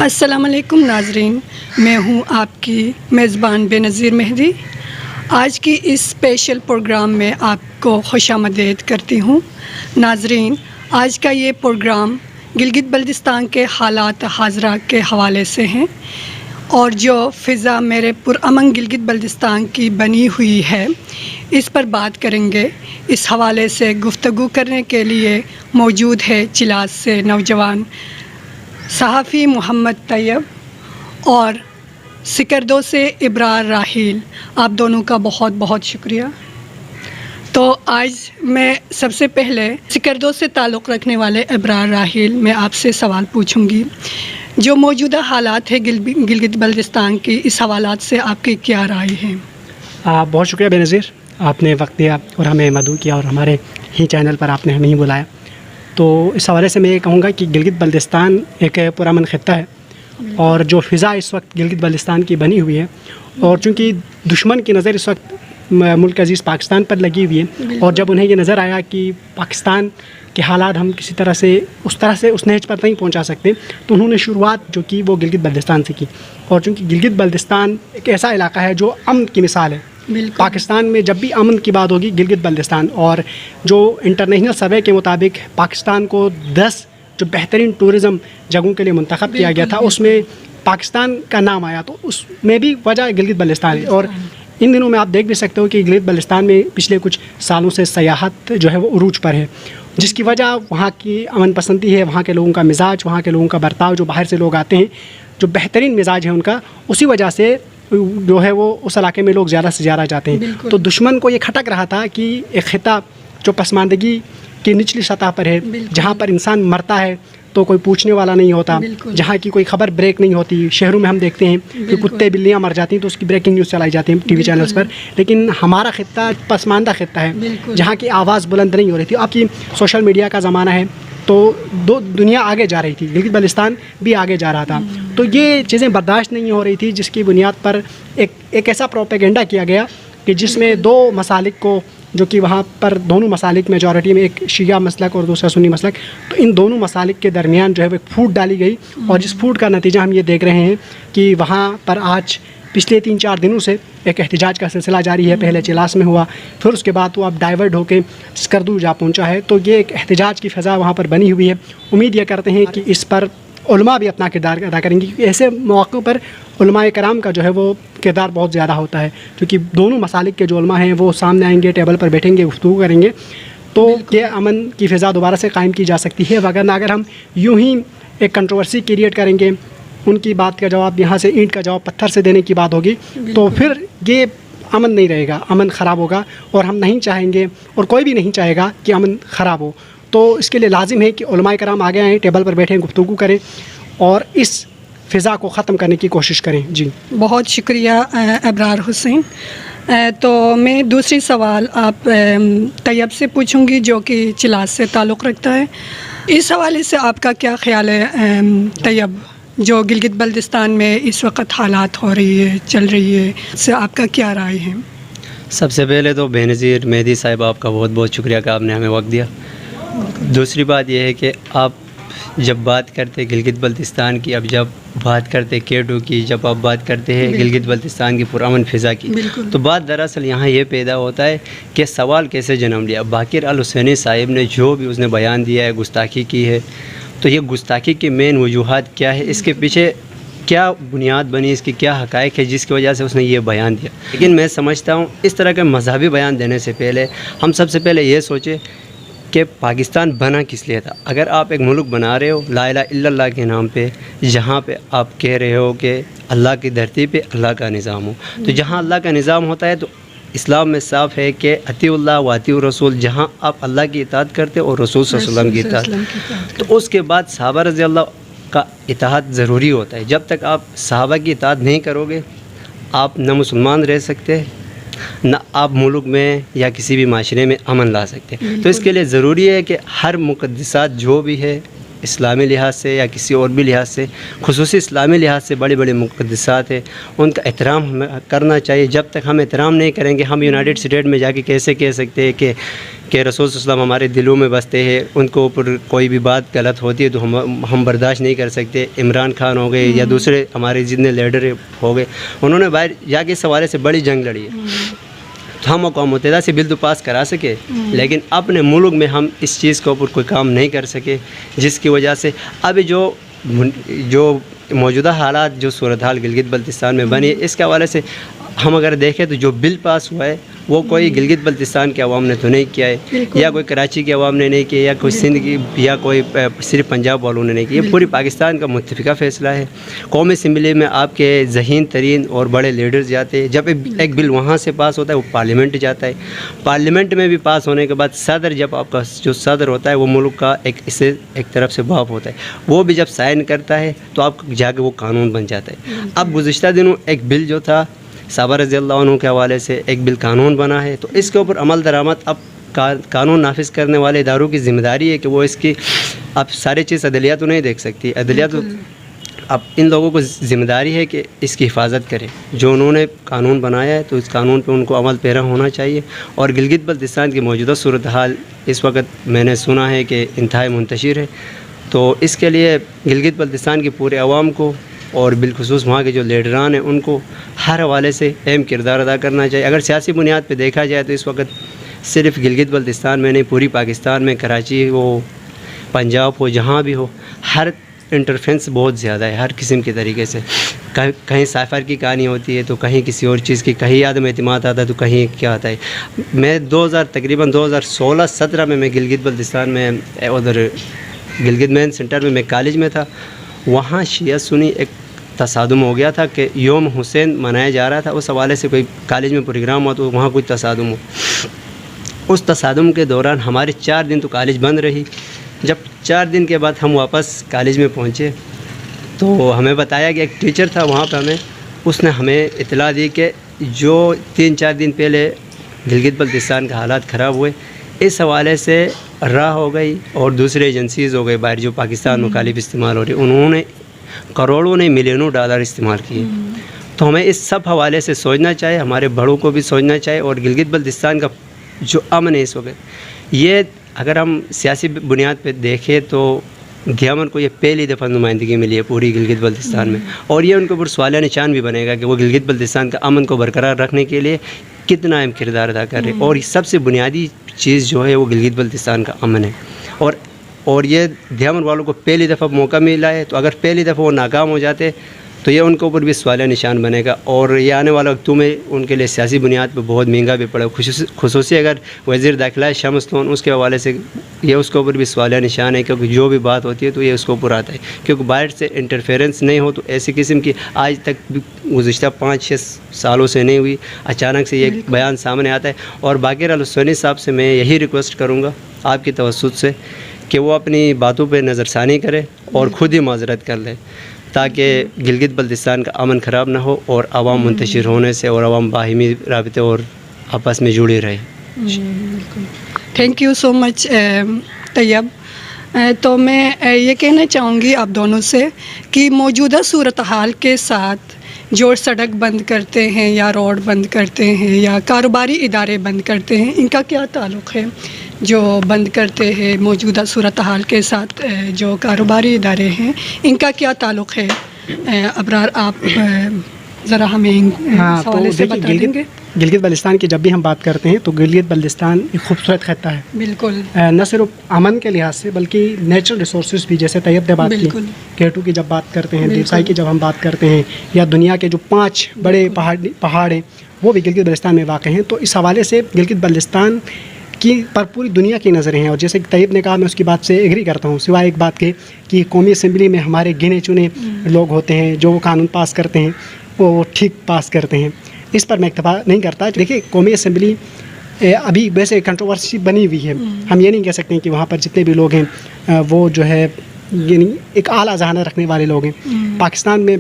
السلام علیکم ناظرین، میں ہوں آپ کی میزبان بے نظیر مہدی۔ آج کی اس اسپیشل پروگرام میں آپ کو خوش آمدید کرتی ہوں۔ ناظرین، آج کا یہ پروگرام گلگت بلتستان کے حالات حاضرہ کے حوالے سے ہیں اور جو فضا میرے پرامن گلگت بلتستان کی بنی ہوئی ہے اس پر بات کریں گے۔ اس حوالے سے گفتگو کرنے کے لیے موجود ہے چلاس سے نوجوان صحافی محمد طیب اور سکردو سے ابرار راحیل۔ آپ دونوں کا بہت بہت شکریہ۔ تو آج میں سب سے پہلے سکردو سے تعلق رکھنے والے ابرار راحیل میں آپ سے سوال پوچھوں گی۔ جو موجودہ حالات ہیں گلگت بلتستان کی، اس حوالات سے آپ کی کیا رائے ہے؟ بہت شکریہ بے نظیر، آپ نے وقت دیا اور ہمیں مدعو کیا اور ہمارے ہی چینل پر آپ نے ہمیں ہی بلایا۔ تو اس حوالے سے میں یہ کہوں گا کہ گلگت بلتستان ایک پرامن خطہ ہے اور جو فضا اس وقت گلگت بلتستان کی بنی ہوئی ہے، اور چونکہ دشمن کی نظر اس وقت ملک عزیز پاکستان پر لگی ہوئی ہے، اور جب انہیں یہ نظر آیا کہ پاکستان کے حالات ہم کسی طرح سے اس نہج پر نہیں پہنچا سکتے، تو انہوں نے شروعات جو کی وہ گلگت بلتستان سے کی۔ اور چونکہ گلگت بلتستان ایک ایسا علاقہ ہے جو امن کی مثال ہے، پاکستان میں جب بھی امن کی بات ہوگی گلگت بلتستان، اور جو انٹرنیشنل سروے کے مطابق پاکستان کو 10 جو بہترین ٹورزم جگہوں کے لیے منتخب کیا گیا تھا، اس میں پاکستان کا نام آیا، تو اس میں بھی وجہ گلگت بلتستان ہے۔ اور ان دنوں میں آپ دیکھ بھی سکتے ہو کہ گلگت بلتستان میں پچھلے کچھ سالوں سے سیاحت جو ہے وہ عروج پر ہے، جس کی وجہ وہاں کی امن پسندی ہے، وہاں کے لوگوں کا مزاج، وہاں کے لوگوں کا برتاؤ، جو باہر سے لوگ آتے ہیں جو بہترین مزاج ہے ان کا، اسی وجہ سے جو ہے وہ اس علاقے میں لوگ زیادہ سے زیادہ جاتے ہیں۔ تو دشمن کو یہ کھٹک رہا تھا کہ ایک خطہ جو پسماندگی کی نچلی سطح پر ہے، جہاں پر انسان مرتا ہے تو کوئی پوچھنے والا نہیں ہوتا، جہاں کی کوئی خبر بریک نہیں ہوتی۔ شہروں میں ہم دیکھتے ہیں کہ کتے بلیاں مر جاتی ہیں تو اس کی بریکنگ نیوز چلائی جاتی ہیں ٹی وی چینلز پر، لیکن ہمارا خطہ پسماندہ خطہ ہے جہاں کی آواز بلند نہیں ہو رہی تھی۔ آپ کی سوشل میڈیا کا زمانہ ہے تو دنیا آگے جا رہی تھی، گلگت بلتستان بھی آگے جا رہا تھا، تو یہ چیزیں برداشت نہیں ہو رہی تھی، جس کی بنیاد پر ایک ایسا پروپیگنڈا کیا گیا کہ جس میں دو مسالک کو، جو کہ وہاں پر دونوں مسالک میجورٹی میں، ایک شیعہ مسلک اور دوسرا سنی مسلک، تو ان دونوں مسالک کے درمیان جو ہے وہ ایک پھوٹ ڈالی گئی، اور جس پھوٹ کا نتیجہ ہم یہ دیکھ رہے ہیں کہ وہاں پر آج پچھلے 3-4 دنوں سے ایک احتجاج کا سلسلہ جاری ہے۔ پہلے چلاس میں ہوا، پھر اس کے بعد وہ اب ڈائیورٹ ہو کے سکردو جا پہنچا ہے، تو یہ ایک احتجاج کی فضا وہاں پر بنی ہوئی ہے۔ امید یہ کرتے ہیں کہ اس پر علماء بھی اپنا کردار ادا کریں گے، کیونکہ ایسے مواقع پر علماء کرام کا جو ہے وہ کردار بہت زیادہ ہوتا ہے، کیونکہ دونوں مسالک کے جو علماء ہیں وہ سامنے آئیں گے، ٹیبل پر بیٹھیں گے، گفتگو کریں گے، تو یہ امن کی فضا دوبارہ سے قائم کی جا سکتی ہے۔ وگرنہ اگر ہم یوں ہی ایک کنٹروورسی کریٹ کریں گے، ان کی بات کا جواب یہاں سے اینٹ کا جواب پتھر سے دینے کی بات ہوگی، تو پھر یہ امن نہیں رہے گا، امن خراب ہوگا، اور ہم نہیں چاہیں گے اور کوئی بھی نہیں چاہے گا کہ امن خراب ہو۔ تو اس کے لیے لازم ہے کہ علماء کرام آگے آئیں، ٹیبل پر بیٹھیں، گفتگو کریں اور اس فضا کو ختم کرنے کی کوشش کریں۔ جی بہت شکریہ ابرار حسین۔ تو میں دوسری سوال آپ طیب سے پوچھوں گی جو کہ چلاس سے تعلق رکھتا ہے۔ اس حوالے سے آپ کا کیا خیال ہے طیب، جو گلگت بلتستان میں اس وقت حالات ہو رہی ہے، چل رہی ہے، اس سے آپ کا کیا رائے ہے؟ سب سے پہلے تو بے نظیر مہدی صاحب آپ کا بہت بہت شکریہ کہ آپ نے ہمیں وقت دیا۔ دوسری بات یہ ہے کہ آپ جب بات کرتے گلگت بلتستان کی، اب جب بات کرتے K2 کی، جب آپ بات کرتے ہیں گلگت بلتستان کی پرامن فضا کی، تو بات دراصل یہاں یہ پیدا ہوتا ہے کہ سوال کیسے جنم لیا۔ باقر الحسینی صاحب نے جو بھی اس نے بیان دیا ہے، گستاخی کی ہے، تو یہ گستاخی کی مین وجوہات کیا ہے، اس کے پیچھے کیا بنیاد بنی، اس کی کیا حقائق ہے جس کی وجہ سے اس نے یہ بیان دیا۔ لیکن میں سمجھتا ہوں اس طرح کے مذہبی بیان دینے سے پہلے ہم سب سے پہلے یہ سوچیں کہ پاکستان بنا کس لیے تھا۔ اگر آپ ایک ملک بنا رہے ہو لا الہ الا اللہ کے نام پہ، جہاں پہ آپ کہہ رہے ہو کہ اللہ کی دھرتی پہ اللہ کا نظام ہو، تو جہاں اللہ کا نظام ہوتا ہے تو اسلام میں صاف ہے کہ اطیعوا اللہ و اطیعوا الرسول، جہاں آپ اللہ کی اطاعت کرتے اور رسول صلی اللہ علیہ وسلم کی اطاعت، تو اس کے بعد صحابہ رضی اللہ کا اطاعت ضروری ہوتا ہے۔ جب تک آپ صحابہ کی اطاعت نہیں کرو گے، آپ نہ مسلمان رہ سکتے، نہ آپ ملک میں یا کسی بھی معاشرے میں امن لا سکتے۔ تو اس کے لیے ضروری ہے کہ ہر مقدسات جو بھی ہے اسلامی لحاظ سے یا کسی اور بھی لحاظ سے، خصوصی اسلامی لحاظ سے بڑے بڑے مقدسات ہیں، ان کا احترام ہمیں کرنا چاہیے۔ جب تک ہم احترام نہیں کریں گے، ہم یونائٹڈ اسٹیٹ میں جا کے کیسے کہہ سکتے ہیں کہ کہ رسول صلی اللہ علیہ وسلم ہمارے دلوں میں بستے ہیں، ان کو اوپر کوئی بھی بات غلط ہوتی ہے تو ہم برداشت نہیں کر سکتے. عمران خان ہو گئے یا دوسرے ہمارے جتنے لیڈر ہو گئے، انہوں نے باہر جا کے اس حوالے سے بڑی جنگ لڑی ہے. تو ہم اقوام متحدہ سے بل تو پاس کرا سکے، لیکن اپنے ملک میں ہم اس چیز کے اوپر کوئی کام نہیں کر سکے، جس کی وجہ سے ابھی جو موجودہ حالات، جو صورتحال گلگت بلتستان میں بنی ہے، اس کے حوالے سے ہم اگر دیکھیں تو جو بل پاس ہوا ہے وہ کوئی گلگت بلتستان کے عوام نے تو نہیں کیا ہے، یا کوئی کراچی کے عوام نے نہیں کیا، یا کوئی سندھ کی، یا کوئی صرف پنجاب والوں نے نہیں کیا. یہ پوری پاکستان کا متفقہ فیصلہ ہے. قومی اسمبلی میں آپ کے ذہین ترین اور بڑے لیڈرز جاتے ہیں. جب ایک بل وہاں سے پاس ہوتا ہے وہ پارلیمنٹ جاتا ہے. پارلیمنٹ میں بھی پاس ہونے کے بعد صدر، جب آپ کا جو صدر ہوتا ہے وہ ملک کا اسے ایک طرف سے باپ ہوتا ہے، وہ بھی جب سائن کرتا ہے تو آپ جا کے وہ قانون بن جاتا ہے. اب گزشتہ دنوں ایک بل جو تھا صحابہ رضی اللہ عنہ کے حوالے سے ایک بل قانون بنا ہے، تو اس کے اوپر عمل درآمد اب قانون نافذ کرنے والے اداروں کی ذمہ داری ہے کہ وہ اس کی، اب سارے چیز عدلیہ تو نہیں دیکھ سکتی، عدلیہ تو اب ان لوگوں کو ذمہ داری ہے کہ اس کی حفاظت کریں. جو انہوں نے قانون بنایا ہے تو اس قانون پہ ان کو عمل پیرا ہونا چاہیے. اور گلگت بلتستان کی موجودہ صورتحال اس وقت میں نے سنا ہے کہ انتہائی منتشر ہے، تو اس کے لیے گلگت بلتستان کی پورے عوام کو اور بالخصوص وہاں کے جو لیڈران ہیں ان کو ہر حوالے سے اہم کردار ادا کرنا چاہیے. اگر سیاسی بنیاد پہ دیکھا جائے تو اس وقت صرف گلگت بلتستان میں نہیں، پوری پاکستان میں، کراچی ہو، پنجاب ہو، جہاں بھی ہو، ہر انٹرفینس بہت زیادہ ہے ہر قسم کے طریقے سے. کہیں سائفر کی کہانی ہوتی ہے تو کہیں کسی اور چیز کی، کہیں عدم اعتماد آتا ہے تو کہیں کیا آتا ہے. میں تقریباً 2016-17 میں گلگت بلتستان میں ادھر گلگت مین سینٹر میں کالج میں تھا. وہاں شیعہ سنی ایک تصادم ہو گیا تھا کہ یوم حسین منایا جا رہا تھا، اس حوالے سے کوئی کالج میں پروگرام ہوا تو وہاں کوئی تصادم ہو. اس تصادم کے دوران ہمارے 4 دن تو کالج بند رہی. جب 4 دن کے بعد ہم واپس کالج میں پہنچے تو ہمیں بتایا کہ ایک ٹیچر تھا وہاں پہ، اس نے ہمیں اطلاع دی کہ جو 3-4 دن پہلے گلگت بلتستان کا حالات خراب ہوئے، اس حوالے سے راہ ہو گئی اور دوسرے ایجنسیز ہو گئے باہر جو پاکستان مخالف استعمال ہو رہی، انہوں نے کروڑوں نے ملینوں ڈالر استعمال کیے. تو ہمیں اس سب حوالے سے سوچنا چاہیے، ہمارے بڑوں کو بھی سوچنا چاہیے. اور گلگت بلتستان کا جو امن ہے اس وقت، یہ اگر ہم سیاسی بنیاد پہ دیکھیں تو گیامن کو یہ پہلی دفعہ نمائندگی ملی ہے پوری گلگت بلتستان میں، اور یہ ان کے اوپر سوالیہ نشان بھی بنے گا کہ وہ گلگت بلتستان کا امن کو برقرار رکھنے کے لیے کتنا اہم کردار ادا کر رہے ہیں. اور سب سے بنیادی چیز جو ہے وہ گلگت بلتستان کا امن ہے. اور یہ دیامن والوں کو پہلی دفعہ موقع ملا ہے، تو اگر پہلی دفعہ وہ ناکام ہو جاتے تو یہ ان کے اوپر بھی سوالیہ نشان بنے گا، اور یہ آنے والا وقتوں میں ان کے لیے سیاسی بنیاد پہ بہت مہنگا بھی پڑے. خصوصی اگر وزیر داخلہ ہے شمس لون، اس کے حوالے سے یہ اس کے اوپر بھی سوالیہ نشان ہے، کیونکہ جو بھی بات ہوتی ہے تو یہ اس کے اوپر آتا ہے، کیونکہ باہر سے انٹرفیرنس نہیں ہو تو ایسی قسم کی آج تک گزشتہ 5-6 سالوں سے نہیں ہوئی، اچانک سے یہ بیان سامنے آتا ہے. اور باقر الحسینی صاحب سے میں یہی ریکویسٹ کروں گا آپ کی توسط سے کہ وہ اپنی باتوں پہ نظر ثانی کرے اور خود ہی معذرت کر لے، تاکہ گلگت بلتستان کا امن خراب نہ ہو اور عوام منتشر ہونے سے اور عوام باہمی رابطے اور آپس میں جڑی رہے. تھینک یو سو مچ طیب. تو میں یہ کہنا چاہوں گی آپ دونوں سے کہ موجودہ صورتحال کے ساتھ جو سڑک بند کرتے ہیں یا روڈ بند کرتے ہیں یا کاروباری ادارے بند کرتے ہیں، ان کا کیا تعلق ہے؟ جو بند کرتے ہیں موجودہ صورتحال کے ساتھ جو کاروباری ادارے ہیں، ان کا کیا تعلق ہے؟ ابرار، آپ ذرا ہمیں اس حوالے سے بتا دیں گے. گلگت بلتستان کی جب بھی ہم بات کرتے ہیں تو گلگت بلتستان ایک خوبصورت خطہ ہے، بالکل، نہ صرف امن کے لحاظ سے بلکہ نیچرل ریسورسز بھی، جیسے طیب نے بات کی، کیٹو کی جب بات کرتے ہیں، دیوسائی کی جب ہم بات کرتے ہیں، یا دنیا کے جو 5 بڑے پہاڑ ہیں وہ بھی گلگت بلتستان میں واقع ہیں. تو اس حوالے سے گلگت بلتستان کی پر پوری دنیا کی نظریں ہیں. اور جیسے کہ طیب نے کہا، میں اس کی بات سے ایگری کرتا ہوں، سوائے ایک بات کے کہ قومی اسمبلی میں ہمارے گنے چنے لوگ ہوتے ہیں جو وہ قانون پاس کرتے ہیں وہ ٹھیک پاس کرتے ہیں، اس پر میں اکتفا نہیں کرتا. دیکھیے قومی اسمبلی ابھی ویسے کنٹروورسی بنی ہوئی ہے، ہم یہ نہیں کہہ سکتے کہ وہاں پر جتنے بھی لوگ ہیں وہ جو ہے یعنی ایک اعلیٰ ذہانت رکھنے والے لوگ ہیں. پاکستان میں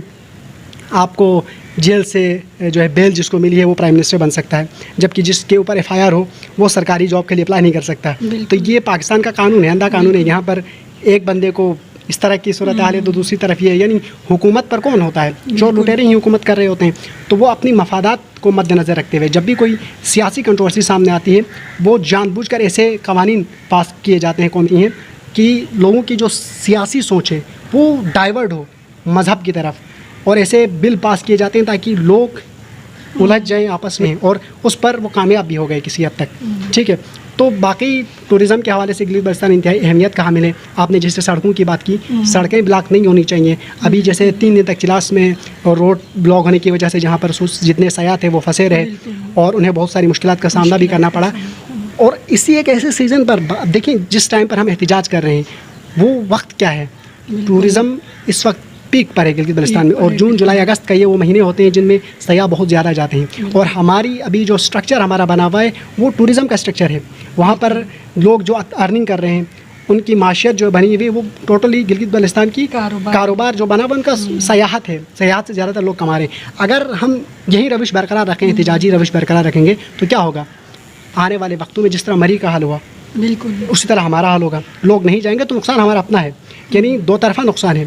آپ کو جیل سے جو ہے بیل جس کو ملی ہے وہ پرائم منسٹر بن سکتا ہے، جبکہ جس کے اوپر FIR ہو وہ سرکاری جاب کے لیے اپلائی نہیں کر سکتا. تو یہ پاکستان کا قانون ہے، اندھا قانون ہے. یہاں پر ایک بندے کو اس طرح کی صورت حال ہے تو دوسری طرف یہ ہے یعنی حکومت پر کون ہوتا ہے؟ چور لٹیرے ہی حکومت کر رہے ہوتے ہیں. تو وہ اپنی مفادات کو مد نظر رکھتے ہوئے جب بھی کوئی سیاسی کنٹروورسی سامنے آتی ہے وہ جان بوجھ کر ایسے قوانین پاس کیے جاتے ہیں قومی ہیں کہ لوگوں کی جو سیاسی سوچ ہے وہ ڈائیورٹ ہو مذہب کی طرف, اور ایسے بل پاس کیے جاتے ہیں تاکہ لوگ الجھ جائیں آپس میں, اور اس پر وہ کامیاب بھی ہو گئے کسی حد تک. ٹھیک ہے, تو باقی ٹورزم کے حوالے سے گلگت بلتستان انتہائی اہمیت کا حامل ہے. آپ نے جیسے سڑکوں کی بات کی, سڑکیں بلاک نہیں ہونی چاہیے. ابھی جیسے 3 دن تک چلاس میں اور روڈ بلاک ہونے کی وجہ سے جہاں پر جتنے سیاح تھے وہ پھنسے رہے اور انہیں بہت ساری مشکلات کا سامنا بھی کرنا پڑا. اور اسی ایک ایسے سیزن پر دیکھیں جس ٹائم پر ہم احتجاج کر رہے ہیں وہ وقت کیا ہے, ٹورزم اس وقت پیک پر ہے گلگت بلتستان میں, اور جون جولائی اگست کا یہ وہ مہینے ہوتے ہیں جن میں سیاح بہت زیادہ جاتے ہیں. اور ہماری ابھی جو اسٹرکچر ہمارا بنا ہوا ہے وہ ٹورزم کا اسٹرکچر ہے. وہاں پر لوگ جو ارننگ کر رہے ہیں ان کی معیشت جو بنی ہوئی ہے وہ ٹوٹلی گلگت بلتستان کی کاروبار جو بنا ہوا ان کا سیاحت ہے. سیاحت سے زیادہ تر لوگ کما رہے ہیں. اگر ہم یہی روش برقرار رکھیں, احتجاجی روش برقرار رکھیں گے تو کیا ہوگا؟ آنے والے وقتوں میں جس طرح مری کا حل ہوا بالکل اسی طرح ہمارا حل ہوگا. لوگ نہیں جائیں گے تو نقصان ہمارا اپنا ہے, یعنی دو طرفہ نقصان ہے.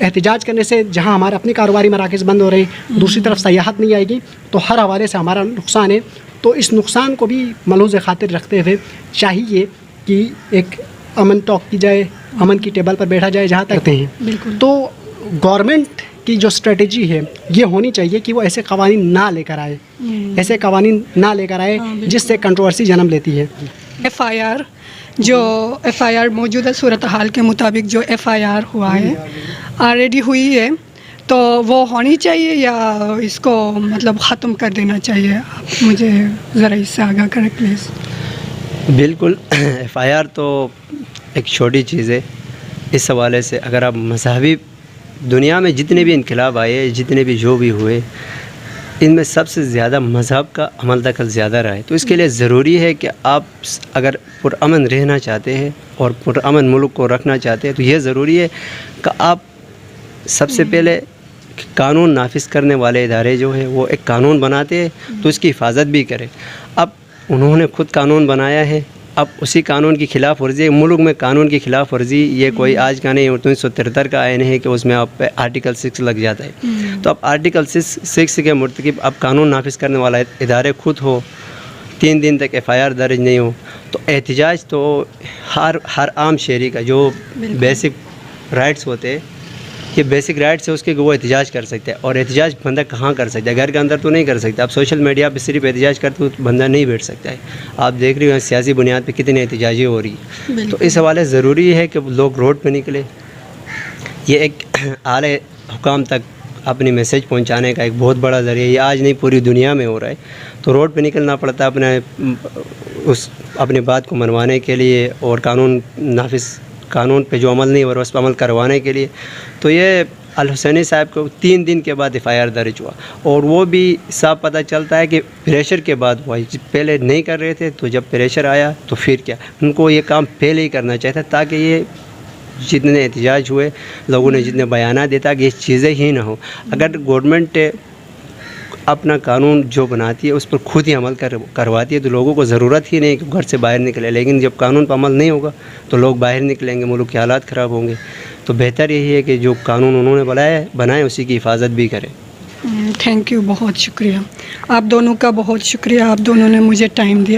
احتجاج کرنے سے جہاں ہمارے اپنے کاروباری مراکز بند ہو رہے ہیں, دوسری طرف سیاحت نہیں آئے گی تو ہر حوالے سے ہمارا نقصان ہے. تو اس نقصان کو بھی ملحوظ خاطر رکھتے ہوئے چاہیے کہ ایک امن ٹاک کی جائے, امن کی ٹیبل پر بیٹھا جائے جہاں تک ہیں. تو گورنمنٹ کی جو اسٹریٹجی ہے یہ ہونی چاہیے کہ وہ ایسے قوانین نہ لے کر آئے, ایسے قوانین نہ لے کر آئے جس سے کنٹروورسی جنم لیتی ہے. ایف آئی آر موجودہ صورتحال کے مطابق جو ایف آئی آر ہوا ہے آلریڈی ہوئی ہے تو وہ ہونی چاہیے یا اس کو مطلب ختم کر دینا چاہیے؟ آپ مجھے ذرا اس سے آگاہ کریں پلیز. بالکل, ایف آئی آر تو ایک چھوٹی چیز ہے. اس حوالے سے اگر آپ مذہبی دنیا میں جتنے بھی انقلاب آئے, جتنے بھی جو بھی ہوئے, ان میں سب سے زیادہ مذہب کا عمل دخل زیادہ رہا ہے. تو اس کے لیے ضروری ہے کہ آپ اگر پرامن رہنا چاہتے ہیں اور پرامن ملک کو رکھنا چاہتے ہیں تو یہ ضروری ہے کہ آپ سب سے پہلے قانون نافذ کرنے والے ادارے جو ہیں وہ ایک قانون بناتے ہیں تو اس کی حفاظت بھی کریں. اب انہوں نے خود قانون بنایا ہے, اب اسی قانون کی خلاف ورزی, ملک میں قانون کی خلاف ورزی یہ کوئی آج کا نہیں, 1973 کا آئین ہے کہ اس میں آپ پہ آرٹیکل 6 لگ جاتا ہے. تو اب آرٹیکل 6 کے مرتکب اب قانون نافذ کرنے والا ادارے خود ہو, 3 دن تک ایف آئی آر درج نہیں ہو, تو احتجاج تو ہر عام شہری کا جو بیسک رائٹس ہوتے ہیں, یہ بیسک رائٹس ہے اس کے وہ احتجاج کر سکتے ہیں. اور احتجاج بندہ کہاں کر سکتا ہے؟ گھر کے اندر تو نہیں کر سکتا. اب سوشل میڈیا پہ صرف احتجاج کرتے تو بندہ نہیں بیٹھ سکتا ہے. آپ دیکھ رہے ہیں سیاسی بنیاد پہ کتنی احتجاجی ہو رہی ہے. تو اس حوالے سے ضروری ہے کہ لوگ روڈ پہ نکلے. یہ ایک اعلی حکام تک اپنی میسیج پہنچانے کا ایک بہت بڑا ذریعہ, یہ آج نہیں پوری دنیا میں ہو رہا ہے. تو روڈ پہ نکلنا پڑتا ہے اپنے بات کو منوانے کے لیے اور قانون پہ جو عمل نہیں ہو رہا اس پہ عمل کروانے کے لیے. تو یہ الحسینی صاحب کو 3 دن کے بعد ایف آئی آر درج ہوا, اور وہ بھی صاف پتہ چلتا ہے کہ پریشر کے بعد ہوا. پہلے نہیں کر رہے تھے تو جب پریشر آیا تو پھر کیا, ان کو یہ کام پہلے ہی کرنا چاہیے تھا تاکہ یہ جتنے احتجاج ہوئے لوگوں نے جتنے بیانات دیتا کہ یہ چیزیں ہی نہ ہوں. اگر گورنمنٹ اپنا قانون جو بناتی ہے اس پر خود ہی عمل کرواتی ہے تو لوگوں کو ضرورت ہی نہیں کہ گھر سے باہر نکلے. لیکن جب قانون پر عمل نہیں ہوگا تو لوگ باہر نکلیں گے, ملک کے حالات خراب ہوں گے. تو بہتر یہی ہے کہ جو قانون انہوں نے بنائے اسی کی حفاظت بھی کریں. تھینک یو, بہت شکریہ. آپ دونوں کا بہت شکریہ, آپ دونوں نے مجھے ٹائم دیا.